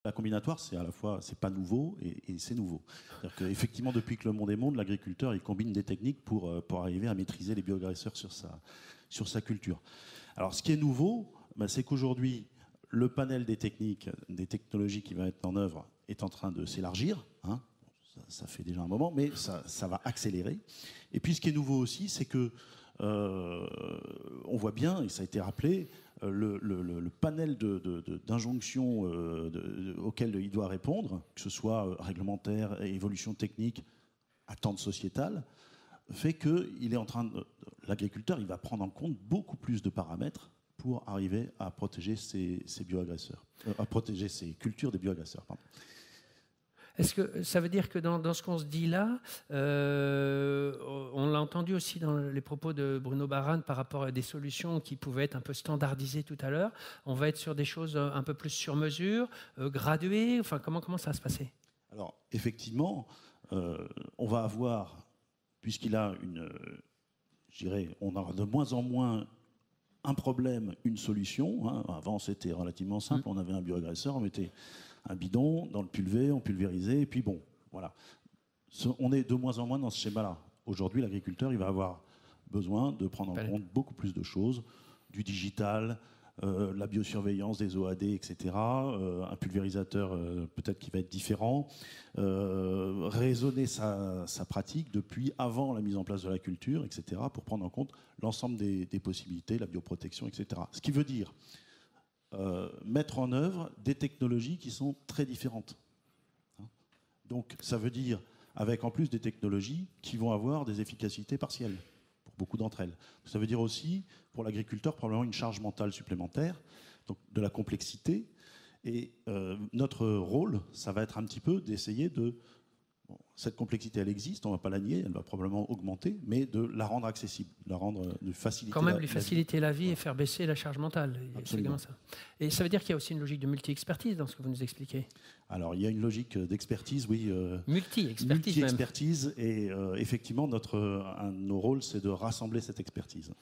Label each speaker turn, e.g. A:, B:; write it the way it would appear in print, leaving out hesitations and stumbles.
A: La combinatoire, c'est à la fois, c'est pas nouveau et c'est nouveau. C'est-à-dire qu'effectivement, depuis que le monde est monde, l'agriculteur, il combine des techniques pour arriver à maîtriser les bioagresseurs sur sa culture. Alors, ce qui est nouveau, c'est qu'aujourd'hui, le panel des techniques, des technologies qui va être en œuvre est en train de s'élargir. Hein. Ça fait déjà un moment, mais ça va accélérer. Et puis, ce qui est nouveau aussi, c'est que on voit bien, et ça a été rappelé, le panel d'injonctions auxquelles il doit répondre, que ce soit réglementaire, évolution technique, attente sociétale, fait que l'agriculteur, il va prendre en compte beaucoup plus de paramètres pour arriver à protéger ses bioagresseurs, à protéger ses cultures des bioagresseurs. Pardon.
B: Est-ce que ça veut dire que dans ce qu'on se dit là, on l'a entendu aussi dans les propos de Bruno Barran par rapport à des solutions qui pouvaient être un peu standardisées tout à l'heure, on va être sur des choses un peu plus sur mesure, graduées, enfin comment ça va se passer?
A: Alors effectivement, on va avoir, puisqu'il a on aura de moins en moins un problème, une solution. Hein. Avant c'était relativement simple, on avait un bioagresseur, on mettait un bidon dans le pulvé, on pulvérisait, et puis bon, voilà. On est de moins en moins dans ce schéma-là. Aujourd'hui, l'agriculteur, il va avoir besoin de prendre en compte beaucoup plus de choses, du digital, la biosurveillance des OAD, etc. Un pulvérisateur, peut-être qui va être différent. Raisonner sa pratique depuis avant la mise en place de la culture, etc., pour prendre en compte l'ensemble des possibilités, la bioprotection, etc. Ce qui veut dire mettre en œuvre des technologies qui sont très différentes. Donc ça veut dire avec en plus des technologies qui vont avoir des efficacités partielles pour beaucoup d'entre elles. Ça veut dire aussi pour l'agriculteur probablement une charge mentale supplémentaire, donc de la complexité. Et notre rôle, ça va être un petit peu d'essayer de... Bon, cette complexité, elle existe, on ne va pas la nier, elle va probablement augmenter, mais de la rendre accessible, de faciliter
B: quand même lui faciliter la vie et faire baisser la charge mentale.
A: Absolument.
B: Ça. Et ça veut dire qu'il y a aussi une logique de multi-expertise dans ce que vous nous expliquez.
A: Alors, il y a une logique d'expertise, oui.
B: Multi-expertise.
A: Et effectivement, un de nos rôles, c'est de rassembler cette expertise.